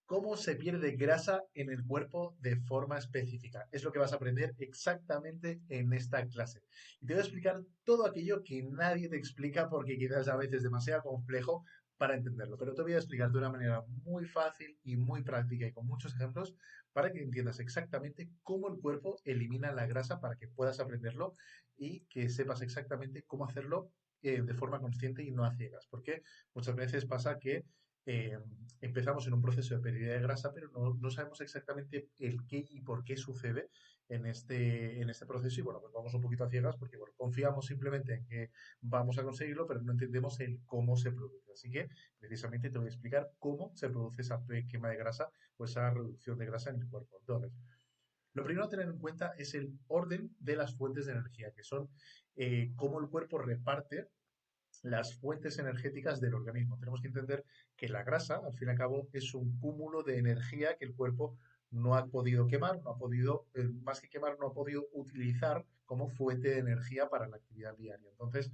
cómo se pierde grasa en el cuerpo de forma específica. Es lo que vas a aprender exactamente en esta clase. Y te voy a explicar todo aquello que nadie te explica porque quizás a veces es demasiado complejo para entenderlo. Pero te voy a explicar de una manera muy fácil y muy práctica y con muchos ejemplos para que entiendas exactamente cómo el cuerpo elimina la grasa para que puedas aprenderlo y que sepas exactamente cómo hacerlo de forma consciente y no a ciegas. Porque muchas veces pasa que eh, empezamos en un proceso de pérdida de grasa, pero no sabemos exactamente el qué y por qué sucede en este proceso. Y bueno, pues vamos un poquito a ciegas porque bueno, confiamos simplemente en que vamos a conseguirlo, pero no entendemos el cómo se produce. Así que precisamente te voy a explicar cómo se produce esa quema de grasa o esa reducción de grasa en el cuerpo. Entonces, lo primero a tener en cuenta es el orden de las fuentes de energía, que son cómo el cuerpo reparte las fuentes energéticas del organismo. Tenemos que entender que la grasa, al fin y al cabo, es un cúmulo de energía que el cuerpo no ha podido quemar, no ha podido, más que quemar, no ha podido utilizar como fuente de energía para la actividad diaria. Entonces,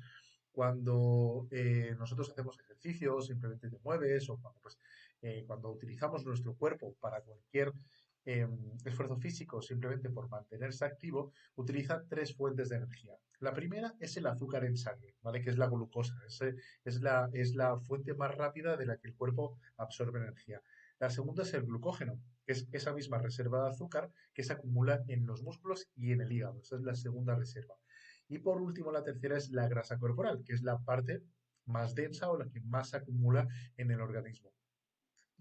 cuando nosotros hacemos ejercicios, simplemente te mueves, o cuando, pues, cuando utilizamos nuestro cuerpo para cualquier eh, esfuerzo físico, simplemente por mantenerse activo, utiliza tres fuentes de energía. La primera es el azúcar en sangre, ¿vale? Que es la glucosa. Es la fuente más rápida de la que el cuerpo absorbe energía. La segunda es el glucógeno, que es esa misma reserva de azúcar que se acumula en los músculos y en el hígado. Esa es la segunda reserva. Y por último, la tercera es la grasa corporal, que es la parte más densa o la que más se acumula en el organismo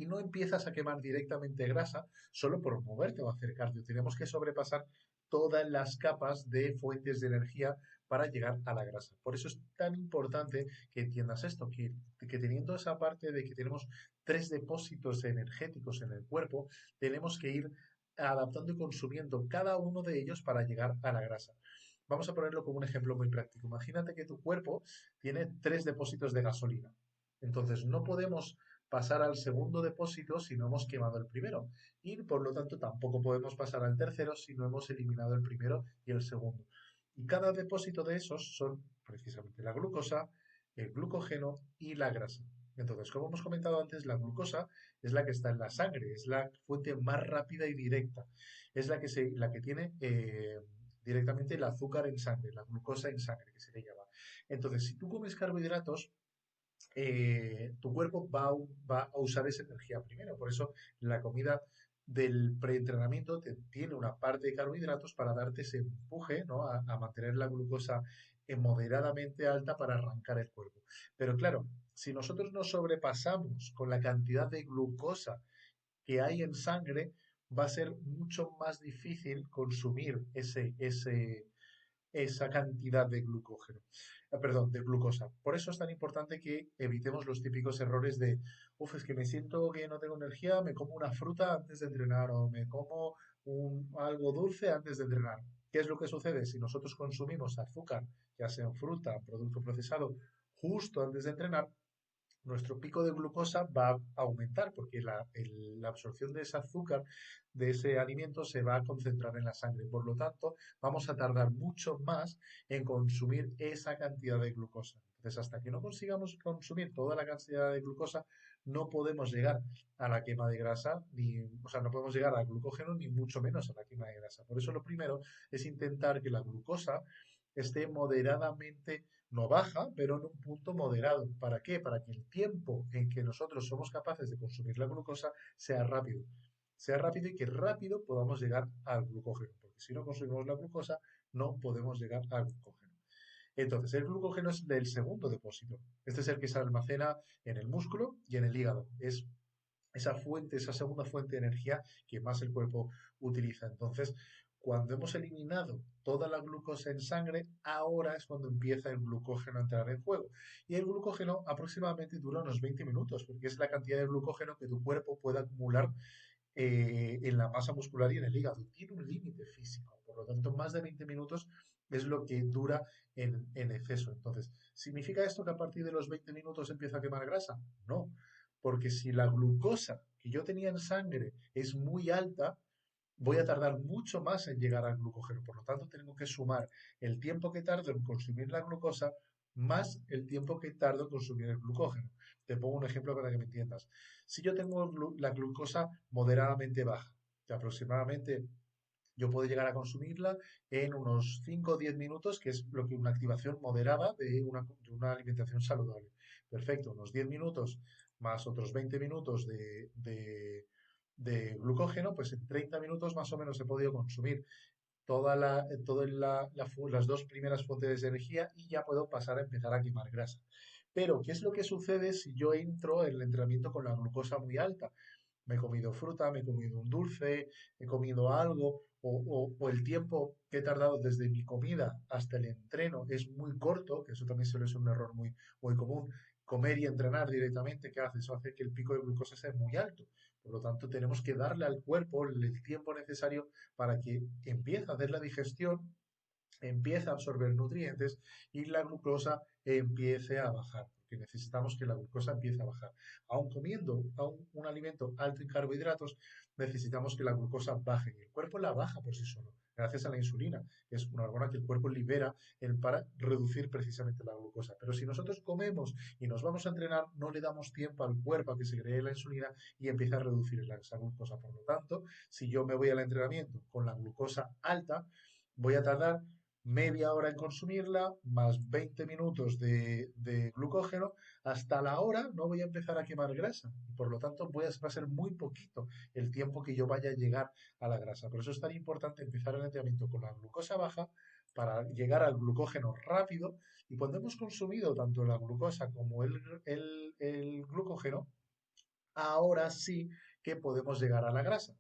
y no empiezas a quemar directamente grasa solo por moverte o hacer cardio. Tenemos que sobrepasar todas las capas de fuentes de energía para llegar a la grasa. Por eso es tan importante que entiendas esto, que teniendo esa parte de que tenemos tres depósitos energéticos en el cuerpo, tenemos que ir adaptando y consumiendo cada uno de ellos para llegar a la grasa. Vamos a ponerlo como un ejemplo muy práctico. Imagínate que tu cuerpo tiene tres depósitos de gasolina. Entonces, no podemos pasar al segundo depósito si no hemos quemado el primero. Y por lo tanto tampoco podemos pasar al tercero si no hemos eliminado el primero y el segundo. Y cada depósito de esos son precisamente la glucosa, el glucógeno y la grasa. Entonces, como hemos comentado antes, la glucosa es la que está en la sangre, es la fuente más rápida y directa, es la que tiene directamente el azúcar en sangre, la glucosa en sangre, que se le llama. Entonces, si tú comes carbohidratos, tu cuerpo va a usar esa energía primero. Por eso la comida del preentrenamiento tiene una parte de carbohidratos para darte ese empuje, ¿no? A mantener la glucosa moderadamente alta para arrancar el cuerpo. Pero claro, si nosotros nos sobrepasamos con la cantidad de glucosa que hay en sangre, va a ser mucho más difícil consumir esa cantidad de glucógeno, perdón, de glucosa. Por eso es tan importante que evitemos los típicos errores de, uff, es que me siento que no tengo energía, me como una fruta antes de entrenar o me como algo dulce antes de entrenar. ¿Qué es lo que sucede? Si nosotros consumimos azúcar, ya sea en fruta, producto procesado, justo antes de entrenar, nuestro pico de glucosa va a aumentar porque la absorción de ese azúcar, de ese alimento, se va a concentrar en la sangre. Por lo tanto, vamos a tardar mucho más en consumir esa cantidad de glucosa. Entonces, hasta que no consigamos consumir toda la cantidad de glucosa, no podemos llegar a la quema de grasa, ni, o sea, no podemos llegar al glucógeno, ni mucho menos a la quema de grasa. Por eso lo primero es intentar que la glucosa esté moderadamente no baja, pero en un punto moderado. ¿Para qué? Para que el tiempo en que nosotros somos capaces de consumir la glucosa sea rápido. Sea rápido y que rápido podamos llegar al glucógeno, porque si no consumimos la glucosa, no podemos llegar al glucógeno. Entonces, el glucógeno es del segundo depósito. Este es el que se almacena en el músculo y en el hígado. Es esa fuente, esa segunda fuente de energía que más el cuerpo utiliza. Entonces, cuando hemos eliminado toda la glucosa en sangre, ahora es cuando empieza el glucógeno a entrar en juego. Y el glucógeno aproximadamente dura unos 20 minutos, porque es la cantidad de glucógeno que tu cuerpo puede acumular en la masa muscular y en el hígado. Tiene un límite físico, por lo tanto, más de 20 minutos es lo que dura en exceso. Entonces, ¿significa esto que a partir de los 20 minutos empieza a quemar grasa? No, porque si la glucosa que yo tenía en sangre es muy alta, voy a tardar mucho más en llegar al glucógeno. Por lo tanto, tengo que sumar el tiempo que tardo en consumir la glucosa más el tiempo que tardo en consumir el glucógeno. Te pongo un ejemplo para que me entiendas. Si yo tengo la glucosa moderadamente baja, que aproximadamente yo puedo llegar a consumirla en unos 5 o 10 minutos, que es lo que una activación moderada de una alimentación saludable. Perfecto, unos 10 minutos más otros 20 minutos de glucógeno, pues en 30 minutos más o menos he podido consumir las dos primeras fuentes de energía y ya puedo pasar a empezar a quemar grasa. Pero, ¿qué es lo que sucede si yo entro en el entrenamiento con la glucosa muy alta? Me he comido fruta, me he comido un dulce, he comido algo, o el tiempo que he tardado desde mi comida hasta el entreno es muy corto, que eso también suele ser un error muy común. Comer y entrenar directamente, ¿qué hace? Eso hace que el pico de glucosa sea muy alto. Por lo tanto, tenemos que darle al cuerpo el tiempo necesario para que empiece a hacer la digestión, empieza a absorber nutrientes y la glucosa empiece a bajar, porque necesitamos que la glucosa empiece a bajar. Aun comiendo un alimento alto en carbohidratos, necesitamos que la glucosa baje y el cuerpo la baja por sí solo, gracias a la insulina, que es una hormona que el cuerpo libera para reducir precisamente la glucosa. Pero si nosotros comemos y nos vamos a entrenar, no le damos tiempo al cuerpo a que se cree la insulina y empieza a reducir esa glucosa. Por lo tanto, si yo me voy al entrenamiento con la glucosa alta, voy a tardar media hora en consumirla, más 20 minutos de glucógeno, hasta la hora no voy a empezar a quemar grasa. Y por lo tanto va a ser muy poquito el tiempo que yo vaya a llegar a la grasa. Por eso es tan importante empezar el entrenamiento con la glucosa baja para llegar al glucógeno rápido. Y cuando hemos consumido tanto la glucosa como el glucógeno, ahora sí que podemos llegar a la grasa.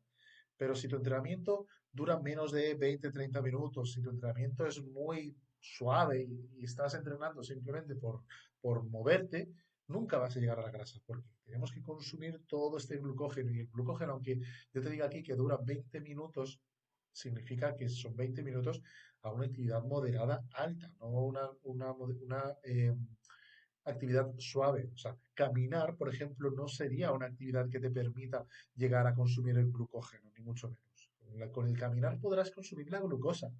Pero si tu entrenamiento dura menos de 20-30 minutos, si tu entrenamiento es muy suave y estás entrenando simplemente por moverte, nunca vas a llegar a la grasa, porque tenemos que consumir todo este glucógeno. Y el glucógeno, aunque yo te diga aquí que dura 20 minutos, significa que son 20 minutos a una actividad moderada alta, no actividad suave. O sea, caminar, por ejemplo, no sería una actividad que te permita llegar a consumir el glucógeno, ni mucho menos. Con el caminar podrás consumir la glucosa.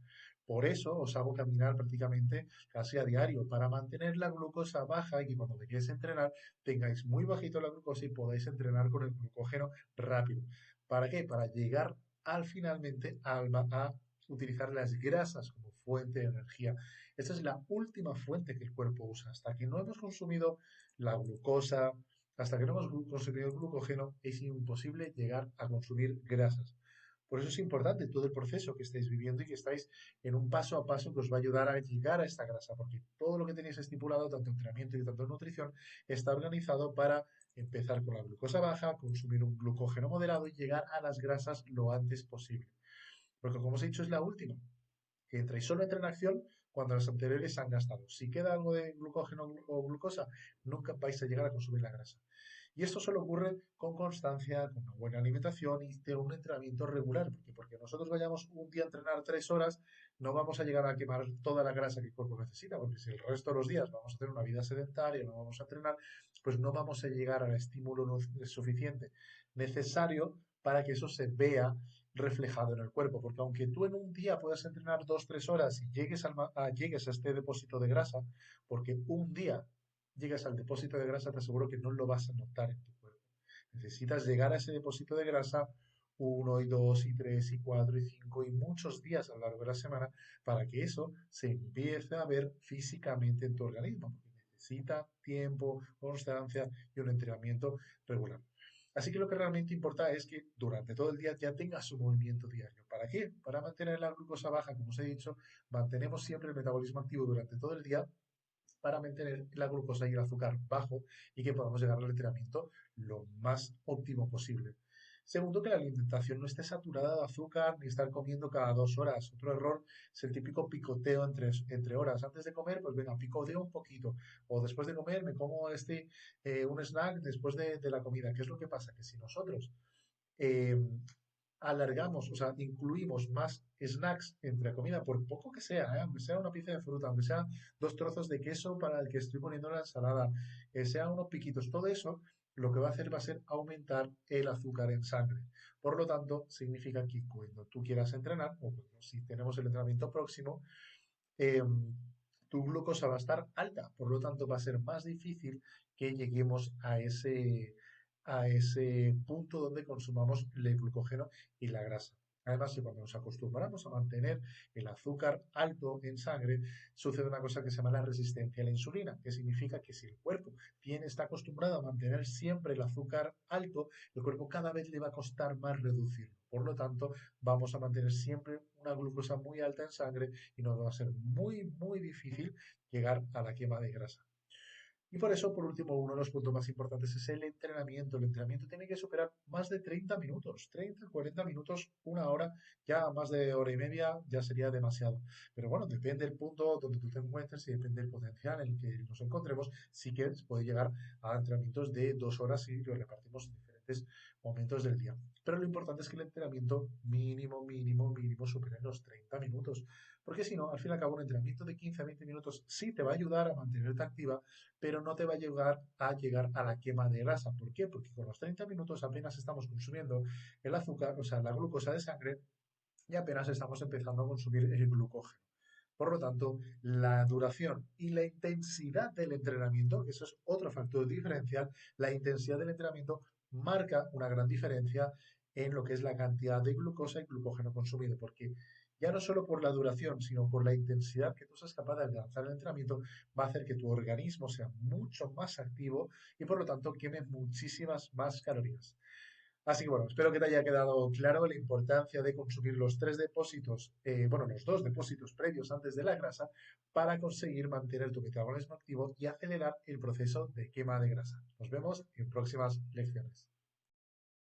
Por eso os hago caminar prácticamente casi a diario, para mantener la glucosa baja y que cuando vayáis a entrenar tengáis muy bajito la glucosa y podáis entrenar con el glucógeno rápido. ¿Para qué? Para llegar al finalmente a utilizar las grasas como fuente de energía. Esa es la última fuente que el cuerpo usa. Hasta que no hemos consumido la glucosa, hasta que no hemos consumido el glucógeno, es imposible llegar a consumir grasas. Por eso es importante todo el proceso que estáis viviendo y que estáis en un paso a paso que os va a ayudar a llegar a esta grasa, porque todo lo que tenéis estipulado, tanto entrenamiento y tanto nutrición, está organizado para empezar con la glucosa baja, consumir un glucógeno moderado y llegar a las grasas lo antes posible. Porque como os he dicho, es la última que entra y solo entra en acción cuando las anteriores se han gastado. Si queda algo de glucógeno o glucosa, nunca vais a llegar a consumir la grasa. Y esto solo ocurre con constancia, con una buena alimentación y de un entrenamiento regular, porque nosotros vayamos un día a entrenar 3 horas, no vamos a llegar a quemar toda la grasa que el cuerpo necesita, porque si el resto de los días vamos a tener una vida sedentaria, no vamos a entrenar, pues no vamos a llegar al estímulo suficiente necesario para que eso se vea reflejado en el cuerpo, porque aunque tú en un día puedas entrenar 2-3 horas y llegues a este depósito de grasa, porque un día llegas al depósito de grasa, te aseguro que no lo vas a notar en tu cuerpo. Necesitas llegar a ese depósito de grasa 1, 2, 3, 4, 5 y muchos días a lo largo de la semana para que eso se empiece a ver físicamente en tu organismo, porque necesita tiempo, constancia y un entrenamiento regular. Así que lo que realmente importa es que durante todo el día ya tengas su movimiento diario. ¿Para qué? Para mantener la glucosa baja, como os he dicho, mantenemos siempre el metabolismo activo durante todo el día para mantener la glucosa y el azúcar bajo y que podamos llegar al entrenamiento lo más óptimo posible. Segundo, que la alimentación no esté saturada de azúcar ni estar comiendo cada 2 horas. Otro error es el típico picoteo entre horas. Antes de comer, pues venga, picoteo un poquito. O después de comer, me como un snack después de la comida. ¿Qué es lo que pasa? Que si nosotros eh, alargamos, o sea, incluimos más snacks entre comida, por poco que sea, aunque sea una pieza de fruta, aunque sea 2 trozos de queso para el que estoy poniendo la ensalada, que sean unos piquitos, todo eso lo que va a hacer va a ser aumentar el azúcar en sangre. Por lo tanto, significa que cuando tú quieras entrenar, o si tenemos el entrenamiento próximo, eh, tu glucosa va a estar alta, por lo tanto va a ser más difícil que lleguemos a ese punto donde consumamos el glucógeno y la grasa. Además, si cuando nos acostumbramos a mantener el azúcar alto en sangre, sucede una cosa que se llama la resistencia a la insulina, que significa que si el cuerpo está acostumbrado a mantener siempre el azúcar alto, el cuerpo cada vez le va a costar más reducirlo. Por lo tanto, vamos a mantener siempre una glucosa muy alta en sangre y nos va a ser muy, muy difícil llegar a la quema de grasa. Y por eso, por último, uno de los puntos más importantes es el entrenamiento. El entrenamiento tiene que superar más de 30 minutos, 30, 40 minutos, una hora, ya más de hora y media ya sería demasiado. Pero bueno, depende del punto donde tú te encuentres y depende del potencial en el que nos encontremos, sí que se puede llegar a entrenamientos de 2 horas y lo repartimos en diferentes momentos del día. Pero lo importante es que el entrenamiento mínimo, mínimo, mínimo supere los 30 minutos. Porque si no, al fin y al cabo, un entrenamiento de 15 a 20 minutos sí te va a ayudar a mantenerte activa, pero no te va a llegar a la quema de grasa. ¿Por qué? Porque con los 30 minutos apenas estamos consumiendo el azúcar, o sea, la glucosa de sangre, y apenas estamos empezando a consumir el glucógeno. Por lo tanto, la duración y la intensidad del entrenamiento, que eso es otro factor diferencial, la intensidad del entrenamiento marca una gran diferencia en lo que es la cantidad de glucosa y glucógeno consumido, porque ya no solo por la duración, sino por la intensidad que tú seas capaz de alcanzar el entrenamiento, va a hacer que tu organismo sea mucho más activo y por lo tanto queme muchísimas más calorías. Así que bueno, espero que te haya quedado claro la importancia de consumir los tres depósitos, bueno, los dos depósitos previos antes de la grasa para conseguir mantener tu metabolismo activo y acelerar el proceso de quema de grasa. Nos vemos en próximas lecciones.